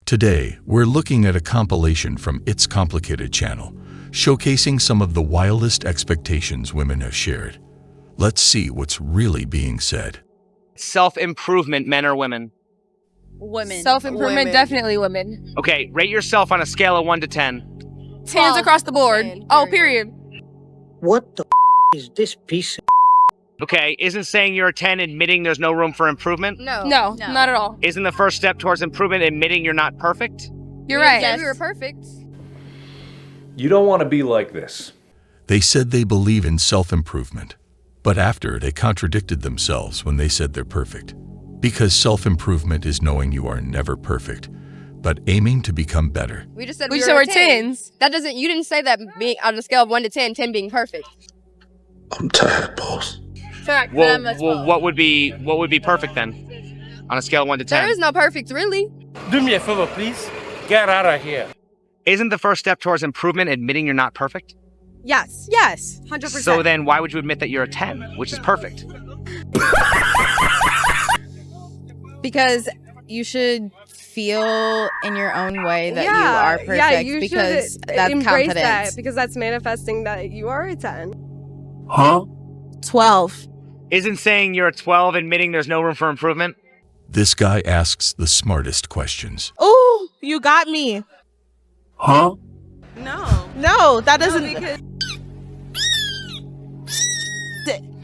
Today, we're looking at a compilation from It's Complicated channel, showcasing some of the wildest expectations women have shared. Let's see what's really being said. Self-improvement, men or women? Women. Self-improvement, definitely women. Okay, rate yourself on a scale of 1 to 10. 10s across the board. 10, Period. What the is this piece of Okay, isn't saying you're a 10 admitting there's no room for improvement? No, not at all. Isn't the first step towards improvement admitting you're not perfect? You're right. Yes. We were perfect. You don't want to be like this. They said they believe in self-improvement, but after they contradicted themselves when they said they're perfect. Because self-improvement is knowing you are never perfect, but aiming to become better. We just said We we said were we're 10s. 10s. That doesn't. You didn't say that being on a scale of 1 to 10, 10 being perfect. I'm tired, boss. Fact. Well, what would be perfect then? On a scale of 1 to 10? There is no perfect, really. Do me a favor, please. Get out of here. Isn't the first step towards improvement admitting you're not perfect? Yes. 100%. So then why would you admit that you're a 10, which is perfect? Because you should feel in your own way that you Yeah, are perfect. yeah, you because should that's embrace confidence. that because that's manifesting that you are a 10. Huh? 12. Isn't saying you're a 12 admitting there's no room for improvement? This guy asks the smartest questions. Ooh, you got me. Huh? No, that doesn't.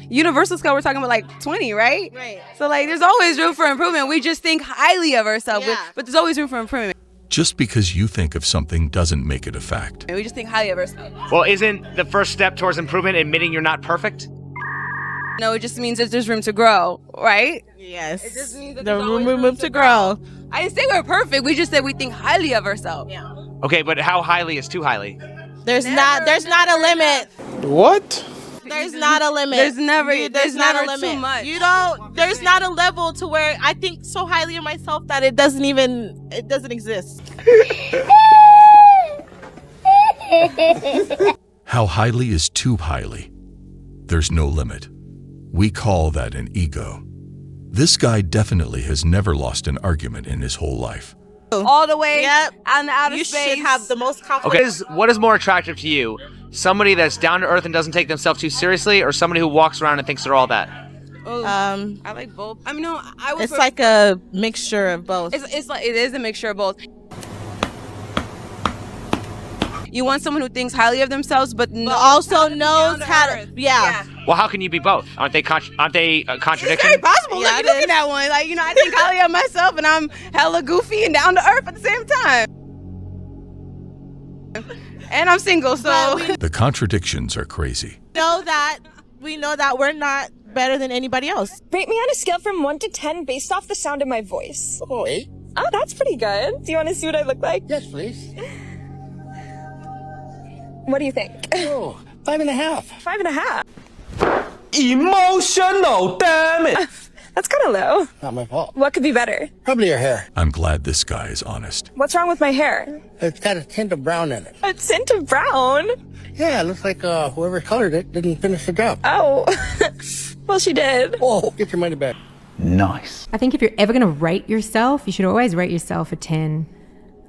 Universal scale, we're talking about like 20, right? Right. So like, there's always room for improvement. We just think highly of ourselves, Yeah. but there's always room for improvement. Just because you think of something doesn't make it a fact. We just think highly of ourselves. Well, isn't the first step towards improvement admitting you're not perfect? No, it just means that there's room to grow, right? Yes. It just means that there's room to grow. I didn't say we're perfect. We just said we think highly of ourselves. Yeah. Okay, but how highly is too highly? There's not a limit. What? There's not a limit. There's never a limit. Too much. You don't. There's not a level to where I think so highly of myself that it doesn't exist. How highly is too highly? There's no limit. We call that an ego. This guy definitely has never lost an argument in his whole life. All the way on outer You space. should have the most confidence. Okay, what is more attractive to you? Somebody that's down to earth and doesn't take themselves too seriously, or somebody who walks around and thinks they're all that? I like both. I mean, no, I would. It's like a mixture of both. It is a mixture of both. You want someone who thinks highly of themselves, but also knows how to. Yeah. Well, how can you be both? Aren't they contradictions? It's very possible. Yeah, Look at that one. Like, I think highly of myself, and I'm hella goofy and down to earth at the same time. And I'm single, so The contradictions are crazy. we know that we're not better than anybody else. Rate me on a scale from 1 to 10 based off the sound of my voice. Oh, 8? Oh, that's pretty good. Do you want to see what I look like? Yes, please. What do you think? Oh, 5.5. 5.5. Emotional, damn it! That's kind of low. Not my fault. What could be better? Probably your hair. I'm glad this guy is honest. What's wrong with my hair? It's got a tint of brown in it. A tint of brown. Yeah, it looks like whoever colored it didn't finish the job. Oh, well, she did. Oh, get your money back. Nice. I think if you're ever going to rate yourself, you should always rate yourself a 10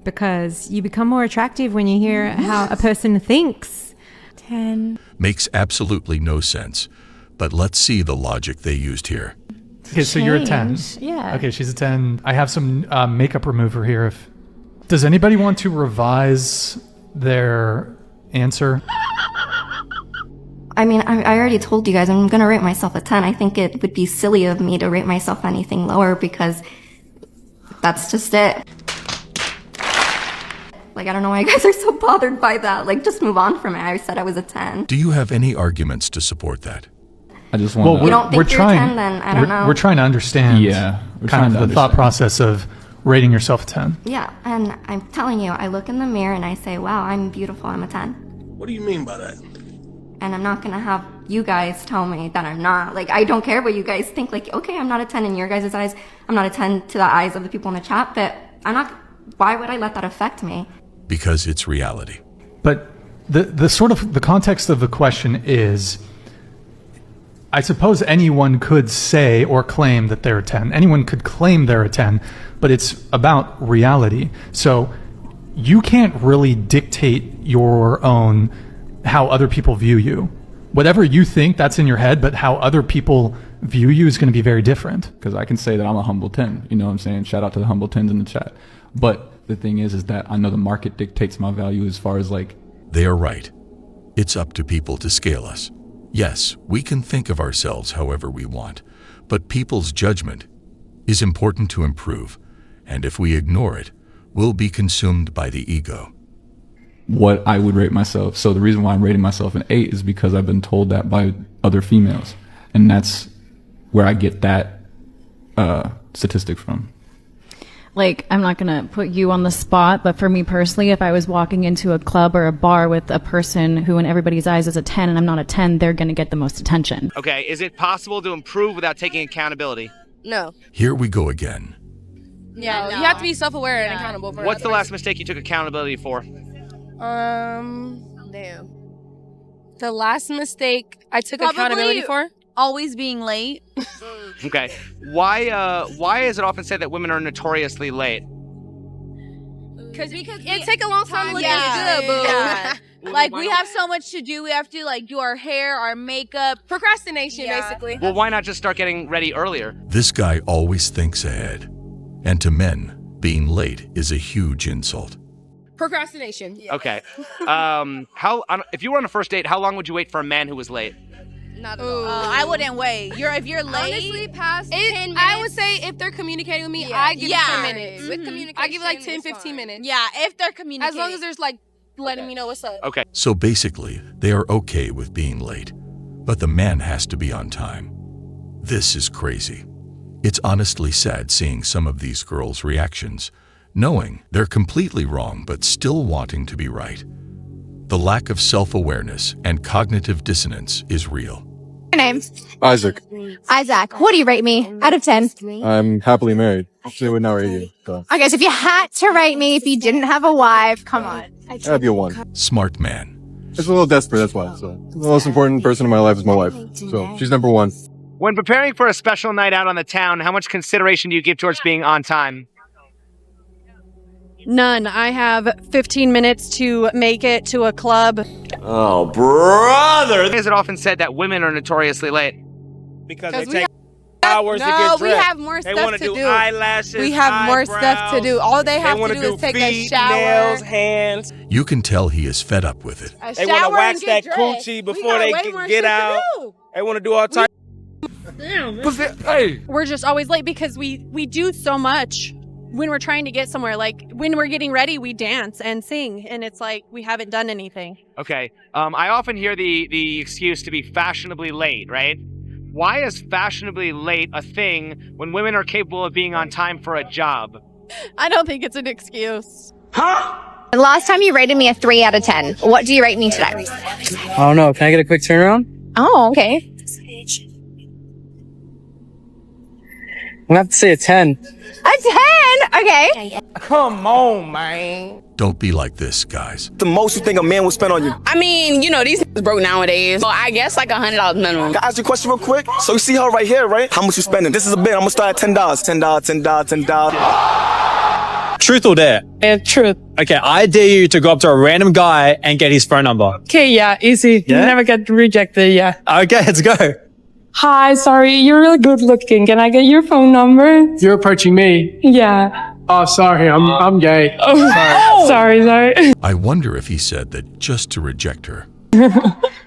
because you become more attractive when you hear how a person thinks. 10. Makes absolutely no sense, but let's see the logic they used here. Okay, so you're a 10. Yeah. Okay, she's a 10. I have some makeup remover here. Does anybody want to revise their answer? I mean, I already told you guys I'm going to rate myself a 10. I think it would be silly of me to rate myself anything lower because that's just it. Like, I don't know why you guys are so bothered by that. Like, just move on from it. I said I was a 10. Do you have any arguments to support that? I just want You don't think you're a 10, then I don't know. We're trying to understand kind of the thought process of rating yourself a 10. Yeah, and I'm telling you, I look in the mirror and I say, wow, I'm beautiful, I'm a 10. What do you mean by that? And I'm not gonna have you guys tell me that I'm not. Like, I don't care what you guys think. Like, okay, I'm not a 10 in your guys' eyes. I'm not a 10 to the eyes of the people in the chat, but I'm not, why would I let that affect me? Because it's reality. But the sort of the context of the question is, I suppose anyone could say or claim that they're a 10. Anyone could claim they're a 10, but it's about reality. So you can't really dictate your own, how other people view you. Whatever you think, that's in your head, but how other people view you is going to be very different. Because I can say that I'm a humble 10, you know what I'm saying? Shout out to the humble 10s in the chat. But the thing is that I know the market dictates my value as far as like... They are right. It's up to people to scale us. Yes, we can think of ourselves however we want, but people's judgment is important to improve, and if we ignore it, we'll be consumed by the ego. What I would rate myself. So the reason why I'm rating myself an 8 is because I've been told that by other females, and that's where I get that statistic from. Like, I'm not going to put you on the spot, but for me personally, if I was walking into a club or a bar with a person who in everybody's eyes is a 10 and I'm not a 10, they're going to get the most attention. Okay, is it possible to improve without taking accountability? No. Here we go again. Yeah, you have to be self-aware and accountable for What's the last mistake you took accountability for? Damn. The last mistake I took accountability for? Always being late. Okay. Why is it often said that women are notoriously late? Because it take a long time to look good, boo. Yeah. Like, we have so much to do. We have to, like, do our hair, our makeup. Procrastination, basically. Well, why not just start getting ready earlier? This guy always thinks ahead. And to men, being late is a huge insult. Procrastination. Okay. If you were on a first date, how long would you wait for a man who was late? Not at all. I wouldn't wait. If you're late, honestly, past 10 minutes. I would say if they're communicating with me, I give it 10 minutes. With communication, I give it like 10, 15 minutes. Yeah, if they're communicating. As long as there's like letting me know what's up. Okay. So basically, they are okay with being late, but the man has to be on time. This is crazy. It's honestly sad seeing some of these girls' reactions, knowing they're completely wrong but still wanting to be right. The lack of self-awareness and cognitive dissonance is real. Your name? Isaac. Isaac. What do you rate me out of 10? I'm happily married. Actually, I would not rate you. So. Okay, so if you had to rate me, if you didn't have a wife, come on. I'd be a 1. Smart man. It's a little desperate, that's why. So the most important person in my life is my wife. So she's number 1. When preparing for a special night out on the town, how much consideration do you give towards being on time? None. I have 15 minutes to make it to a club. Oh, brother! Is it often said that women are notoriously late? Because they take hours to get dressed. No, we have more They stuff want to to do do. eyelashes, We have more stuff to do. All they have to do is take a feet, shower. nails, hands. You can tell he is fed up with it. They want to wax that coochie before they get out. They want to do all types. Hey, we're just always late because we do so much when we're trying to get somewhere. Like when we're getting ready, we dance and sing, and it's like we haven't done anything. Okay. I often hear the excuse to be fashionably late, right? Why is fashionably late a thing when women are capable of being on time for a job? I don't think it's an excuse. The last time you rated me a 3 out of 10. What do you rate me today? I don't know. Can I get a quick turnaround? Oh, okay. I'm gonna have to say a 10. A 10? Okay. Come on, man. Don't be like this, guys. The most you think a man would spend on you? I mean, you know, these broke nowadays. So I guess like $100 minimum. Can I ask you a question real quick? So you see her right here, right? How much you spending? This is a bit. I'm gonna start at $10. $10. Truth or dare? Yeah, truth. Okay, I dare you to go up to a random guy and get his phone number. Okay, yeah, easy. Yeah? You never get rejected, yeah. Okay, let's go. Hi, sorry, you're really good looking. Can I get your phone number? You're approaching me? Yeah. Oh, sorry, I'm gay. Oh, sorry. I wonder if he said that just to reject her.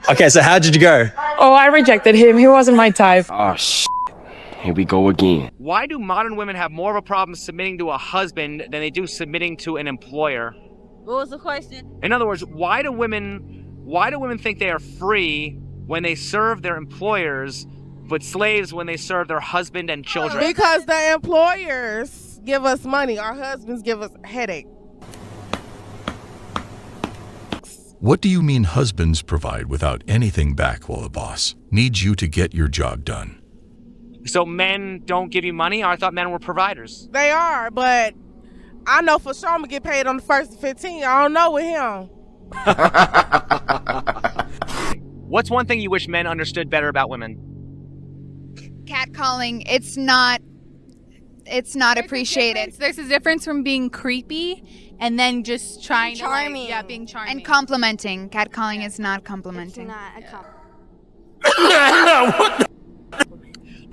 Okay, so how did you go? Oh, I rejected him. He wasn't my type. Oh, here we go again. Why do modern women have more of a problem submitting to a husband than they do submitting to an employer? What was the question? In other words, why do women think they are free when they serve their employers, but slaves when they serve their husband and children? Because the employers give us money. Our husbands give us a headache. What do you mean husbands provide without anything back while the boss needs you to get your job done? So men don't give you money? I thought men were providers. They are, but I know for sure I'm going to get paid on the 1st and 15th. I don't know with him. What's one thing you wish men understood better about women? catcalling, it's not appreciated. There's a difference from being creepy and then just trying Charming. to being charming. And complimenting. Catcalling is not complimenting.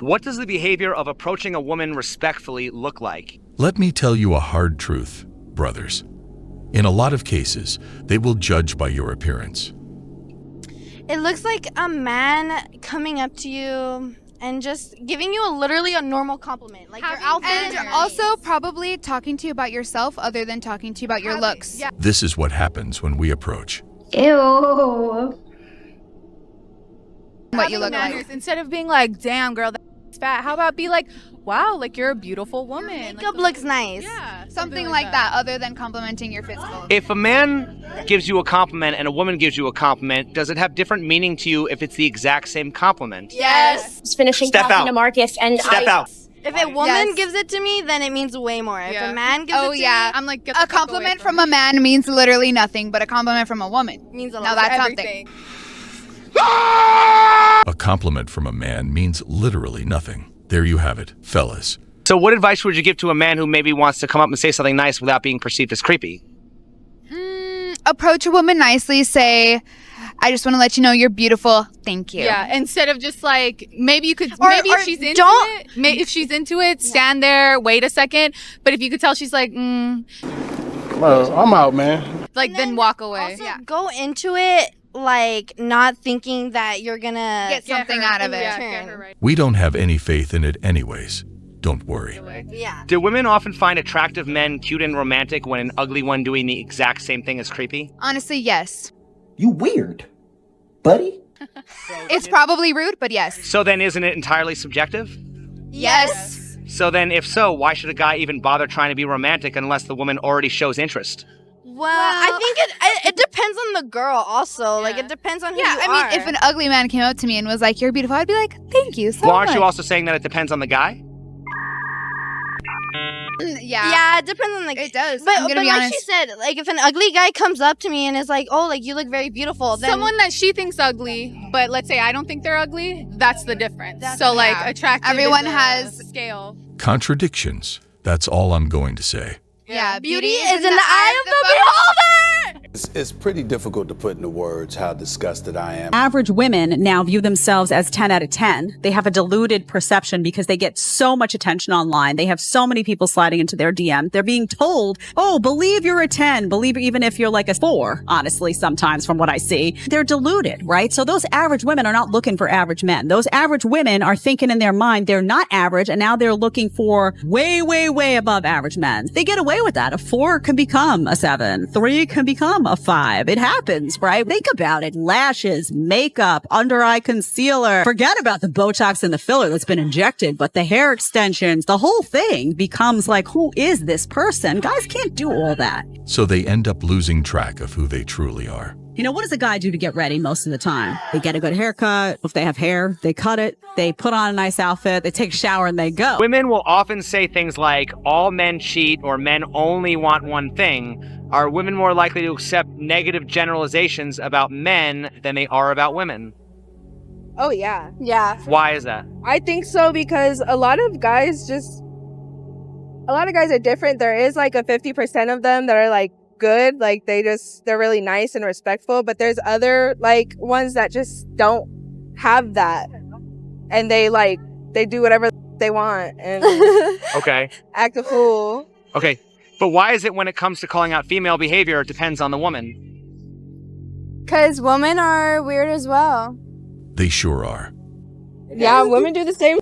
What does the behavior of approaching a woman respectfully look like? Let me tell you a hard truth, brothers. In a lot of cases, they will judge by your appearance. It looks like a man coming up to you and just giving you literally a normal compliment, like your outfit. And also probably talking to you about yourself other than talking to you about your looks. Yeah. This is what happens when we approach. Ew. What you look like. Instead of being like, damn, girl, that's fat, how about be like, wow, like you're a beautiful woman. Makeup looks nice. Yeah. Something like that other than complimenting your physical. If a man gives you a compliment and a woman gives you a compliment, does it have different meaning to you if it's the exact same compliment? Yes. Just finishing Step talking out. to Marcus and Step out. If a woman gives it to me, then it means way more. If a man gives it to me, I'm like, a compliment from a man means literally nothing, but a compliment from a woman means a lot. Now that's something. A compliment from a man means literally nothing. There you have it, fellas. So what advice would you give to a man who maybe wants to come up and say something nice without being perceived as creepy? Approach a woman nicely, say, I just want to let you know you're beautiful. Thank you. Yeah, instead of just like, maybe you could, Or if she's into it, if she's into it, stand there, wait a second. But if you could tell she's like, Well, I'm out, man. like then walk away. Also, go into it like not thinking that you're gonna Get something out of it. Get her right. We don't have any faith in it anyways. Don't worry. Yeah. Do women often find attractive men cute and romantic when an ugly one doing the exact same thing is creepy? Honestly, yes. You weird, buddy. It's probably rude, but yes. So then isn't it entirely subjective? Yes. So then if so, why should a guy even bother trying to be romantic unless the woman already shows interest? Well, I think it depends on the girl also. Like, it depends on who you I are. mean, if an ugly man came up to me and was like, you're beautiful, I'd be like, thank you so Well, aren't much. you also saying that it depends on the guy? Yeah, it depends on the. It does. But, I'm gonna be like honest. she said, like if an ugly guy comes up to me and is like, "Oh, like you look very beautiful," then Someone that she thinks ugly, but let's say I don't think they're ugly, that's the difference. So like attractive Everyone is a has scale. Contradictions. That's all I'm going to say. Yeah, beauty is in the eye of the beholder. It's pretty difficult to put into words how disgusted I am. Average women now view themselves as 10 out of 10. They have a diluted perception because they get so much attention online. They have so many people sliding into their DM. They're being told, oh, believe you're a 10. Believe even if you're like a 4, honestly, sometimes from what I see. They're diluted, right? So those average women are not looking for average men. Those average women are thinking in their mind they're not average, and now they're looking for way, way, way above average men. They get away with that. A 4 can become a 7. 3 can become a 5. It happens, right? Think about it. Lashes, makeup, under eye concealer. Forget about the Botox and the filler that's been injected, but the hair extensions, the whole thing becomes like, who is this person? Guys can't do all that. So they end up losing track of who they truly are. You know, what does a guy do to get ready most of the time? They get a good haircut. If they have hair, they cut it. They put on a nice outfit. They take a shower and they go. Women will often say things like, all men cheat or men only want one thing. Are women more likely to accept negative generalizations about men than they are about women? Oh, yeah. Yeah. Why is that? I think so because a lot of guys are different. There is like a 50% of them that are like good. Like they're really nice and respectful. But there's other like ones that just don't have that. And they do whatever they want and Okay. act a fool. Okay. But why is it when it comes to calling out female behavior, it depends on the woman? Because women are weird as well. They sure are. Yeah, women do the same.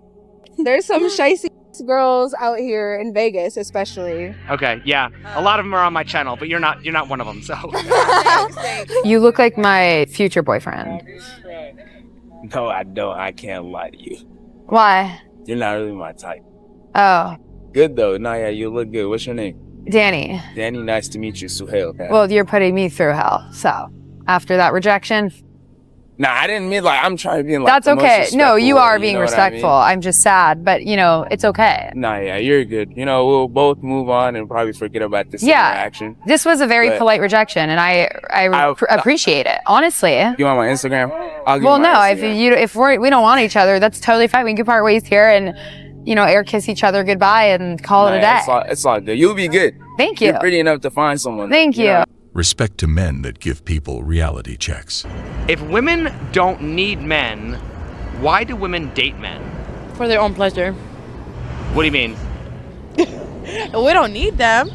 There's some shicey girls out here in Vegas, especially. Okay, yeah. A lot of them are on my channel, but you're not one of them, so. You look like my future boyfriend. No, I don't. I can't lie to you. Why? You're not really my type. Oh, Good though. No, yeah, you look good. What's your name? Danny. Danny, nice to meet you. Suhail. Well, you're putting me through hell. So, after that rejection, Nah, I didn't mean like I'm trying to be like. That's the most okay. No, you respectful are way, being know what I respectful. mean? I'm just sad, but it's okay. Nah, yeah, you're good. We'll both move on and probably forget about this interaction. This was a very But polite rejection, and I appreciate it. Honestly. You want my Instagram? I'll give Well, you my no. Instagram. If we don't want each other, that's totally fine. We can part ways here and air kiss each other goodbye and call it a day. It's all good. You'll be good. Thank you. You're pretty enough to find someone. Thank you. Respect to men that give people reality checks. If women don't need men, why do women date men? For their own pleasure. What do you mean? We don't need them.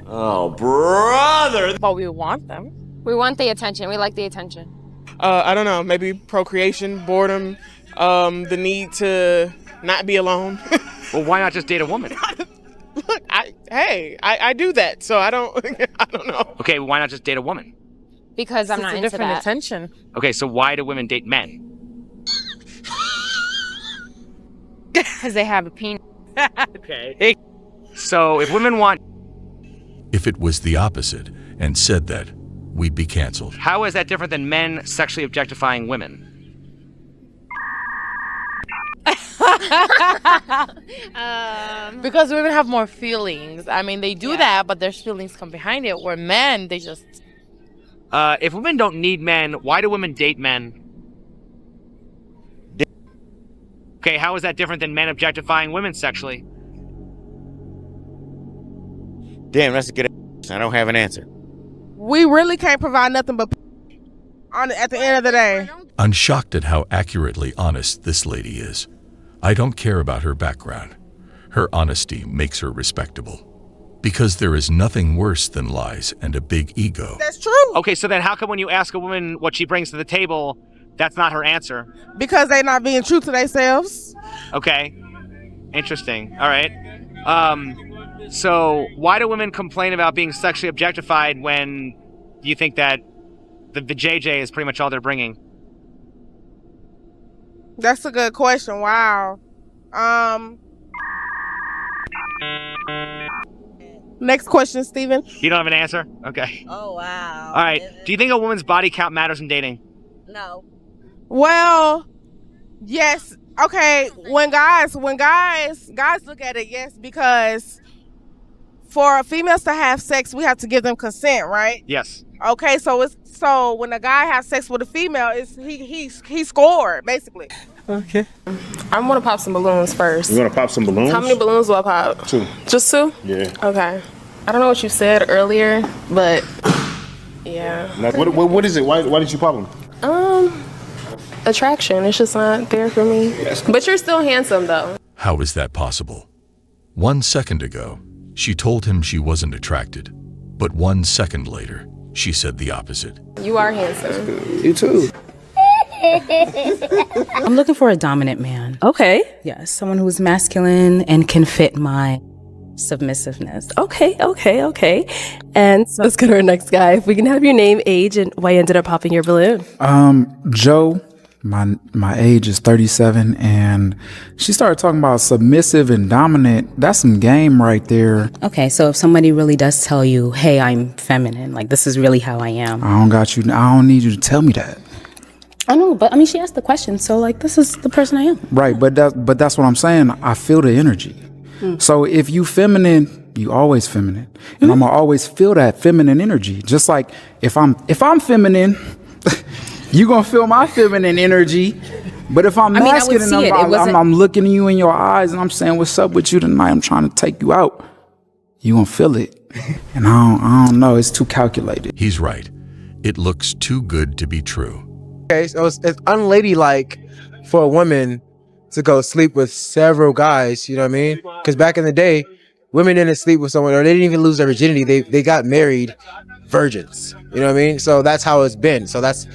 Oh, brother. But we want them. We want the attention. We like the attention. I don't know, maybe procreation, boredom, the need to not be alone. Well, why not just date a woman? Look, I do that, so I don't know. Okay, why not just date a woman? Because I'm not into different that. attention. Okay, so why do women date men? Because they have a penis. Okay. So if women want... If it was the opposite and said that, we'd be canceled. How is that different than men sexually objectifying women? Because women have more feelings. I mean, they do that, but there's feelings come behind it. Where men, they just... If women don't need men, why do women date men? Okay, how is that different than men objectifying women sexually? Damn, that's a good answer. I don't have an answer. We really can't provide nothing but at the end of the day. I'm shocked at how accurately honest this lady is. I don't care about her background. Her honesty makes her respectable. Because there is nothing worse than lies and a big ego. That's true. Okay, so then how come when you ask a woman what she brings to the table, that's not her answer? Because they're not being true to themselves. Okay. Interesting. All right. So why do women complain about being sexually objectified when you think that the JJ is pretty much all they're bringing? That's a good question. Wow. Next question, Steven. You don't have an answer? Okay. Oh, wow. All right. Do you think a woman's body count matters in dating? No. Well, yes. Okay. When guys look at it, yes, because for females to have sex, we have to give them consent, right? Yes. Okay, so when a guy has sex with a female, he scored basically. Okay. I want to pop some balloons first. You want to pop some balloons? How many balloons will I pop? 2. Just 2? Yeah. Okay. I don't know what you said earlier, but yeah. Now, what is it? Why did you pop them? Attraction. It's just not there for me. But you're still handsome though. How is that possible? 1 second ago, she told him she wasn't attracted. But 1 second later, she said the opposite. You are handsome. You too. I'm looking for a dominant man. Okay. Yes, someone who's masculine and can fit my submissiveness. Okay. And so let's go to our next guy. If we can have your name, age, and why you ended up popping your balloon. Joe. My age is 37, and she started talking about submissive and dominant. That's some game right there. Okay, so if somebody really does tell you, hey, I'm feminine, like this is really how I am. I don't need you to tell me that. I know, but I mean, she asked the question, so like this is the person I am. Right, but that's what I'm saying. I feel the energy. So if you feminine, you always feminine, and I'm gonna always feel that feminine energy. Just like if I'm feminine. You gonna feel my feminine energy, but if I'm masculine, I'm looking at you in your eyes and I'm saying, "What's up with you tonight? I'm trying to take you out." You gonna feel it, and I don't know. It's too calculated. He's right. It looks too good to be true. Okay, so it's unladylike for a woman to go sleep with several guys. You know what I mean? Because back in the day, women didn't sleep with someone, or they didn't even lose their virginity. They got married virgins. You know what I mean? So that's how it's been. So that's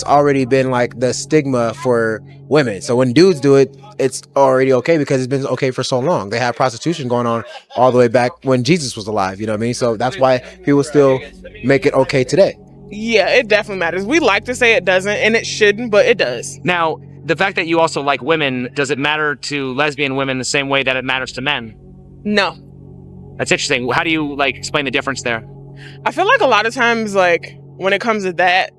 already been like the stigma for women. So when dudes do it, it's already okay because it's been okay for so long. They had prostitution going on all the way back when Jesus was alive. You know what I mean? So that's why people still make it okay today. Yeah, it definitely matters. We like to say it doesn't, and it shouldn't, but it does. Now, the fact that you also like women, does it matter to lesbian women the same way that it matters to men? No. That's interesting. How do you explain the difference there? I feel like a lot of times, when it comes to that,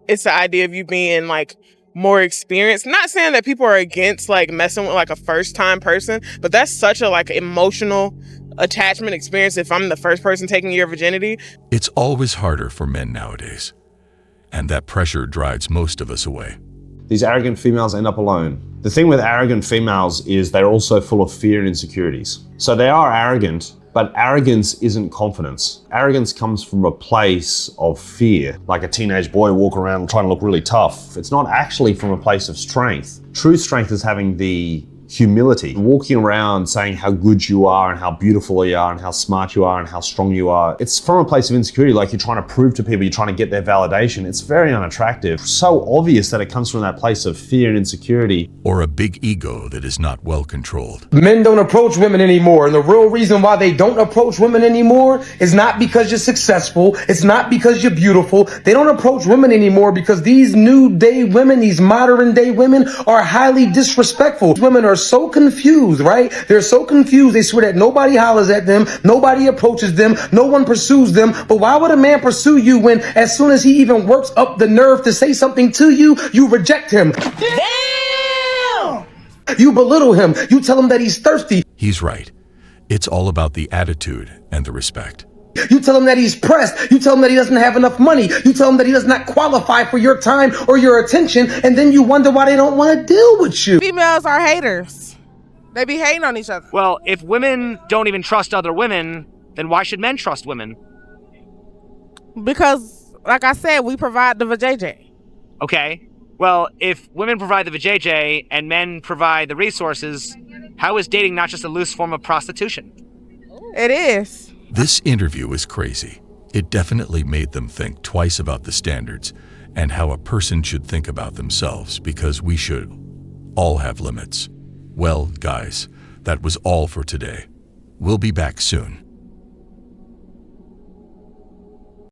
it's the idea of you being like more experienced. Not saying that people are against like messing with like a first time person, but that's such a like emotional attachment experience if I'm the first person taking your virginity. It's always harder for men nowadays, and that pressure drives most of us away. These arrogant females end up alone. The thing with arrogant females is they're also full of fear and insecurities. So they are arrogant, but arrogance isn't confidence. Arrogance comes from a place of fear. Like a teenage boy walking around trying to look really tough. It's not actually from a place of strength. True strength is having the humility, walking around saying how good you are and how beautiful you are and how smart you are and how strong you are. It's from a place of insecurity, like you're trying to prove to people, you're trying to get their validation. It's very unattractive. So obvious that it comes from that place of fear and insecurity. Or a big ego that is not well controlled. Men don't approach women anymore, and the real reason why they don't approach women anymore is not because you're successful, it's not because you're beautiful. They don't approach women anymore because these new day women, these modern day women are highly disrespectful. Women are so confused, right? They're so confused, they swear that nobody hollers at them, nobody approaches them, no one pursues them. But why would a man pursue you when as soon as he even works up the nerve to say something to you, you reject him? Damn! You belittle him, you tell him that he's thirsty. He's right. It's all about the attitude and the respect. You tell him that he's pressed. You tell him that he doesn't have enough money. You tell him that he does not qualify for your time or your attention. And then you wonder why they don't want to deal with you. Females are haters. They be hating on each other. Well, if women don't even trust other women, then why should men trust women? Because, like I said, we provide the vajayjay. Okay. Well, if women provide the vajayjay and men provide the resources, how is dating not just a loose form of prostitution? It is. This interview is crazy. It definitely made them think twice about the standards and how a person should think about themselves, because we should all have limits. Well, guys, that was all for today. We'll be back soon.